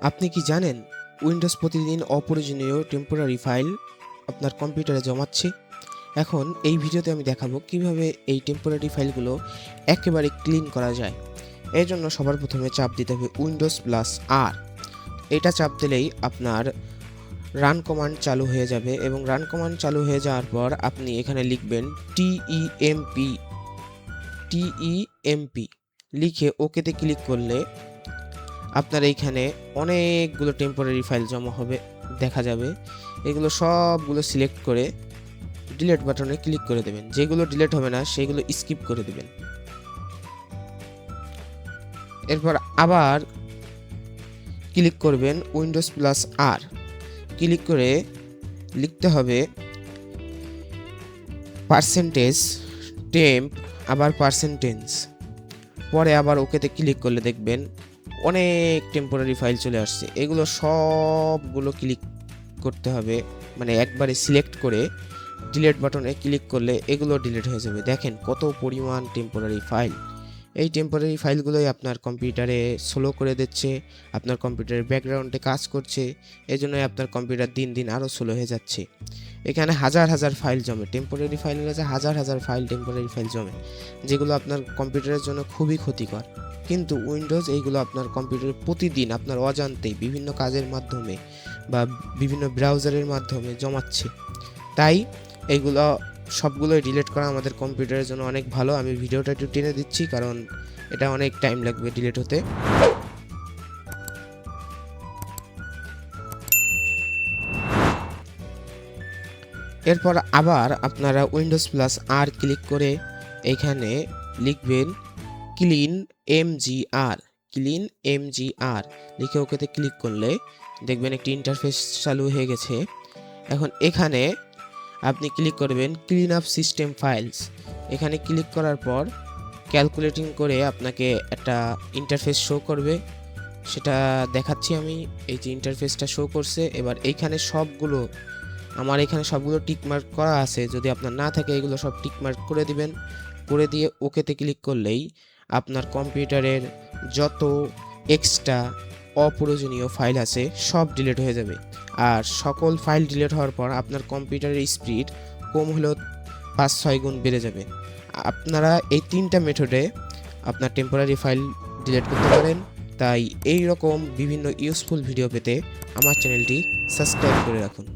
আপনি কি জানেন উইন্ডোজ প্রতিদিন অপ্রয়োজনীয় টেম্পোরারি ফাইল আপনার কম্পিউটারে জমাচ্ছে? এখন এই ভিডিওতে আমি দেখাবো কিভাবে এই টেম্পোরারি ফাইলগুলো একেবারে ক্লিন করা যায়। এর জন্য সবার প্রথমে চাপ দিতে হবে উইন্ডোজ প্লাস আর। এটা চাপ দিলেই আপনার রান কমান্ড চালু হয়ে যাবে এবং রান কমান্ড চালু হয়ে যাওয়ার পর আপনি এখানে লিখবেন টিইএমপি লিখে ওকেতে ক্লিক করলে আপনার এইখানে অনেকগুলো টেম্পোরারি ফাইল জমা হবে দেখা যাবে। এগুলো সবগুলো সিলেক্ট করে ডিলিট বাটনে ক্লিক করে দেবেন। যেগুলো ডিলিট হবে না সেগুলো স্কিপ করে দেবেন। এরপর আবার ক্লিক করবেন উইন্ডোজ প্লাস আর, ক্লিক করে লিখতে হবে পার্সেন্টেজ টেম্প, আবার পার্সেন্টেজ, পরে আবার ওকেতে ক্লিক করলে দেখবেন অনেক টেম্পোরারি ফাইল চলে আসছে। এগুলো সবগুলো ক্লিক করতে হবে, মানে একবারে সিলেক্ট করে ডিলিট বাটনে ক্লিক করলে এগুলো ডিলিট হয়ে যাবে। দেখেন কত পরিমাণ টেম্পোরারি ফাইল। এই টেম্পোরারি ফাইলগুলোই আপনার কম্পিউটারে স্লো করে দিচ্ছে, আপনার কম্পিউটারের ব্যাকগ্রাউন্ডে কাজ করছে, এই জন্যই আপনার কম্পিউটার দিন দিন আরও স্লো হয়ে যাচ্ছে। এখানে হাজার হাজার ফাইল জমে, টেম্পোরারি ফাইলের কাছে হাজার হাজার ফাইল টেম্পোরারি ফাইল জমে, যেগুলো আপনার কম্পিউটারের জন্য খুবই ক্ষতিকর। কিন্তু উইন্ডোজ এইগুলো আপনার কম্পিউটারে প্রতিদিন আপনার অজান্তেই বিভিন্ন কাজের মাধ্যমে বা বিভিন্ন ব্রাউজারের মাধ্যমে জমাচ্ছে। তাই এইগুলো সবগুলোই ডিলিট করা আমাদের কম্পিউটারের জন্য অনেক ভালো। আমি ভিডিওটা একটু টেনে দিচ্ছি কারণ এটা অনেক টাইম লাগবে ডিলিট হতে। এরপর আবার আপনারা উইন্ডোজ প্লাস আর ক্লিক করে এইখানে লিখবেন ক্লিন এমজিআর লিখে ওকেতে ক্লিক করলে দেখবেন একটি ইন্টারফেস চালু হয়ে গেছে। এখন এখানে আপনি ক্লিক করবেন ক্লিন আপ সিস্টেম ফাইলস। এখানে ক্লিক করার পর ক্যালকুলেটিং করে আপনাকে একটা ইন্টারফেস শো করবে, সেটা দেখাচ্ছি আমি। এই যে ইন্টারফেসটা শো করছে, এবার এইখানে সবগুলো আমার এখানে সবগুলো টিকমার্ক করা আছে। যদি আপনার না থাকে এগুলো সব টিকমার্ক করে দিবেন, করে দিয়ে ওকেতে ক্লিক করলেই আপনার কম্পিউটারের যত এক্সট্রা অপ্রয়োজনীয় ফাইল আছে সব ডিলিট হয়ে যাবে। আর সকল ফাইল ডিলিট হওয়ার পর আপনার কম্পিউটারের স্পিড কম হলেও 5-6 গুণ বেড়ে যাবে। আপনারা এই 3টা মেথডে আপনার টেম্পোরারি ফাইল ডিলিট করতে পারেন। তাই এই রকম বিভিন্ন ইউজফুল ভিডিও পেতে আমার চ্যানেলটি সাবস্ক্রাইব করে রাখুন।